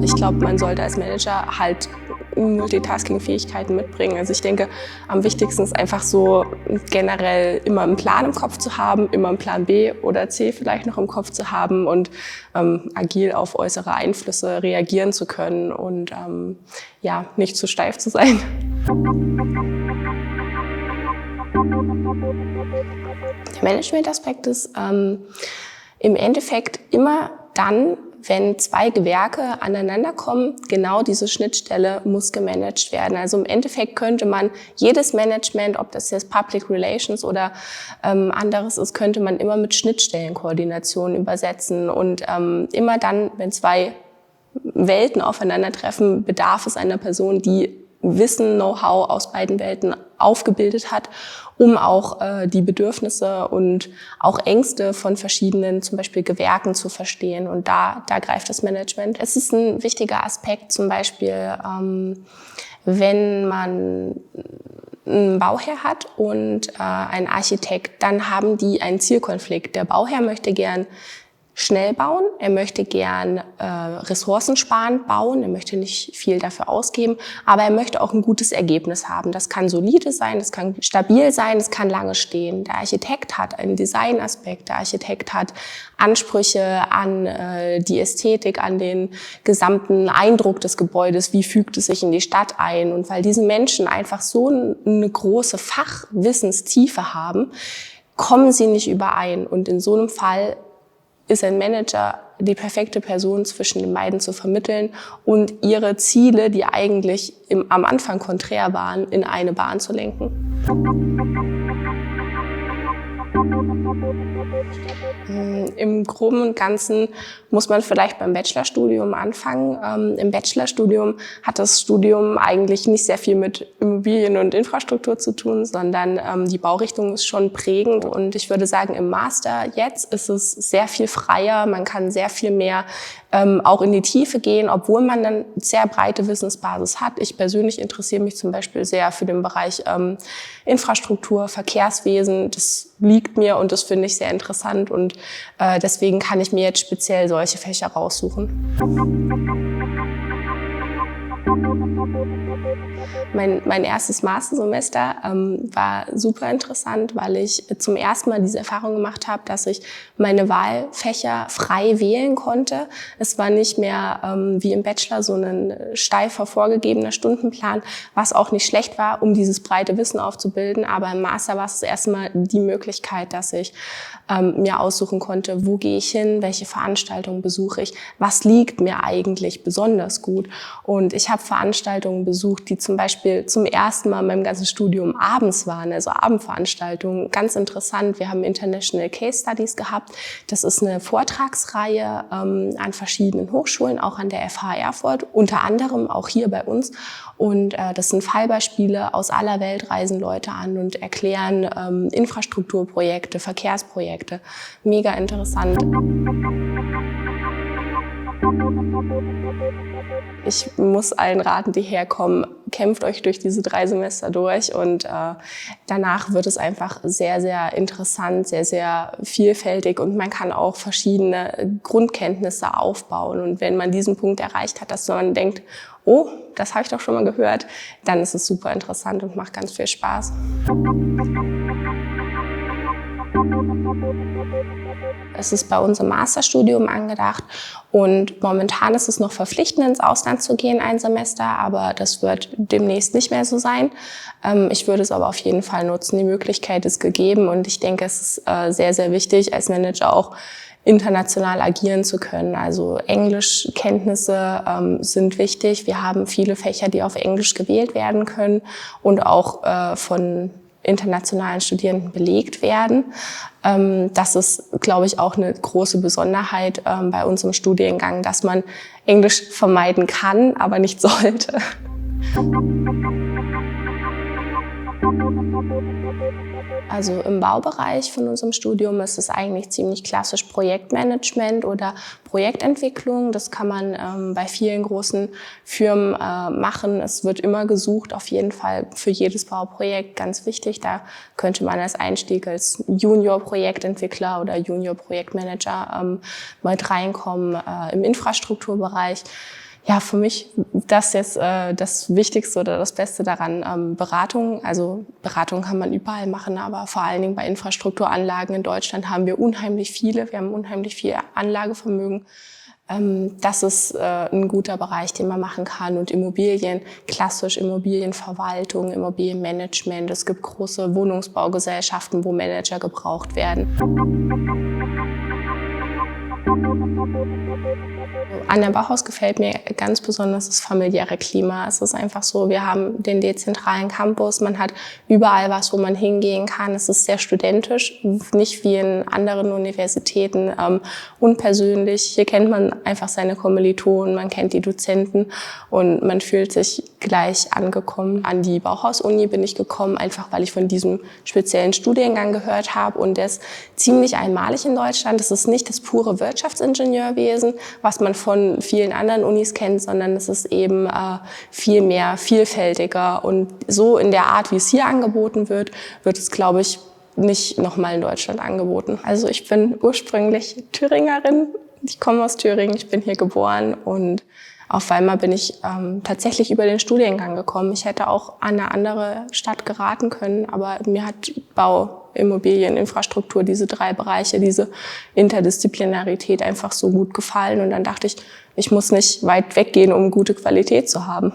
Ich glaube, man sollte als Manager halt Multitasking-Fähigkeiten mitbringen. Also ich denke, am wichtigsten ist einfach so generell immer einen Plan im Kopf zu haben, immer einen Plan B oder C vielleicht noch im Kopf zu haben und agil auf äußere Einflüsse reagieren zu können und ja, nicht zu steif zu sein. Der Management-Aspekt ist im Endeffekt immer dann, wenn zwei Gewerke aneinander kommen, genau diese Schnittstelle muss gemanagt werden. Also im Endeffekt könnte man jedes Management, ob das jetzt Public Relations oder anderes ist, könnte man immer mit Schnittstellenkoordination übersetzen. Und immer dann, wenn zwei Welten aufeinandertreffen, bedarf es einer Person, die Wissen, Know-how aus beiden Welten aufgebildet hat, um auch die Bedürfnisse und auch Ängste von verschiedenen, zum Beispiel Gewerken, zu verstehen. Und da greift das Management. Es ist ein wichtiger Aspekt, zum Beispiel, wenn man einen Bauherr hat und einen Architekt, dann haben die einen Zielkonflikt. Der Bauherr möchte gern schnell bauen, er möchte gern ressourcensparend bauen, er möchte nicht viel dafür ausgeben, aber er möchte auch ein gutes Ergebnis haben. Das kann solide sein, das kann stabil sein, das kann lange stehen. Der Architekt hat einen Designaspekt, der Architekt hat Ansprüche an die Ästhetik, an den gesamten Eindruck des Gebäudes, wie fügt es sich in die Stadt ein. Und weil diese Menschen einfach so eine große Fachwissenstiefe haben, kommen sie nicht überein. Und in so einem Fall ist ein Manager die perfekte Person, zwischen den beiden zu vermitteln und ihre Ziele, die eigentlich am Anfang konträr waren, in eine Bahn zu lenken. Im Groben und Ganzen muss man vielleicht beim Bachelorstudium anfangen. Im Bachelorstudium hat das Studium eigentlich nicht sehr viel mit Immobilien und Infrastruktur zu tun, sondern die Baurichtung ist schon prägend. Und ich würde sagen, im Master jetzt ist es sehr viel freier. Man kann sehr viel mehr auch in die Tiefe gehen, obwohl man dann sehr breite Wissensbasis hat. Ich persönlich interessiere mich zum Beispiel sehr für den Bereich Infrastruktur, Verkehrswesen. Das liegt mir und das finde ich sehr interessant und deswegen kann ich mir jetzt speziell solche Fächer raussuchen. Mein erstes Mastersemester war super interessant, weil ich zum ersten Mal diese Erfahrung gemacht habe, dass ich meine Wahlfächer frei wählen konnte. Es war nicht mehr wie im Bachelor so ein steifer vorgegebener Stundenplan, was auch nicht schlecht war, um dieses breite Wissen aufzubilden. Aber im Master war es das erste Mal die Möglichkeit, dass ich mir aussuchen konnte, wo gehe ich hin, welche Veranstaltungen besuche ich, was liegt mir eigentlich besonders gut. Und ich habe Veranstaltungen besucht, die zum Beispiel zum ersten Mal in meinem ganzen Studium abends waren, also Abendveranstaltungen. Ganz interessant, wir haben International Case Studies gehabt. Das ist eine Vortragsreihe an verschiedenen Hochschulen, auch an der FH Erfurt, unter anderem auch hier bei uns. Und das sind Fallbeispiele aus aller Welt, reisen Leute an und erklären Infrastrukturprojekte, Verkehrsprojekte. Mega interessant. Ich muss allen raten, die herkommen, kämpft euch durch diese 3 Semester durch und danach wird es einfach sehr, sehr interessant, sehr, sehr vielfältig und man kann auch verschiedene Grundkenntnisse aufbauen. Und wenn man diesen Punkt erreicht hat, dass man denkt, oh, das habe ich doch schon mal gehört, dann ist es super interessant und macht ganz viel Spaß. Es ist bei uns im Masterstudium angedacht und momentan ist es noch verpflichtend, ins Ausland zu gehen, ein Semester, aber das wird demnächst nicht mehr so sein. Ich würde es aber auf jeden Fall nutzen. Die Möglichkeit ist gegeben und ich denke, es ist sehr, sehr wichtig, als Manager auch international agieren zu können. Also Englischkenntnisse sind wichtig. Wir haben viele Fächer, die auf Englisch gewählt werden können und auch von internationalen Studierenden belegt werden. Das ist, glaube ich, auch eine große Besonderheit bei unserem Studiengang, dass man Englisch vermeiden kann, aber nicht sollte. Also im Baubereich von unserem Studium ist es eigentlich ziemlich klassisch Projektmanagement oder Projektentwicklung. Das kann man bei vielen großen Firmen machen. Es wird immer gesucht, auf jeden Fall für jedes Bauprojekt, ganz wichtig. Da könnte man als Einstieg als Junior-Projektentwickler oder Junior-Projektmanager mit reinkommen im Infrastrukturbereich. Ja, für mich das jetzt das Wichtigste oder das Beste daran, Beratung. Also Beratung kann man überall machen, aber vor allen Dingen bei Infrastrukturanlagen in Deutschland haben wir unheimlich viele. Wir haben unheimlich viel Anlagevermögen. Das ist ein guter Bereich, den man machen kann. Und Immobilien, klassisch Immobilienverwaltung, Immobilienmanagement. Es gibt große Wohnungsbaugesellschaften, wo Manager gebraucht werden. An der Bauhaus gefällt mir ganz besonders das familiäre Klima. Es ist einfach so, wir haben den dezentralen Campus, man hat überall was, wo man hingehen kann. Es ist sehr studentisch, nicht wie in anderen Universitäten, unpersönlich. Hier kennt man einfach seine Kommilitonen, man kennt die Dozenten und man fühlt sich gleich angekommen. An die Bauhaus-Uni bin ich gekommen, einfach weil ich von diesem speziellen Studiengang gehört habe und der ist ziemlich einmalig in Deutschland. Es ist nicht das pure Wirtschaftsingenieurwesen, was man von vielen anderen Unis kennt, sondern es ist eben viel mehr vielfältiger. Und so in der Art, wie es hier angeboten wird, wird es, glaube ich, nicht nochmal in Deutschland angeboten. Also ich bin ursprünglich Thüringerin. Ich komme aus Thüringen, ich bin hier geboren und auf Weimar bin ich tatsächlich über den Studiengang gekommen. Ich hätte auch an eine andere Stadt geraten können, aber mir hat Bau, Immobilien, Infrastruktur, diese drei Bereiche, diese Interdisziplinarität einfach so gut gefallen. Und dann dachte ich, ich muss nicht weit weggehen, um gute Qualität zu haben.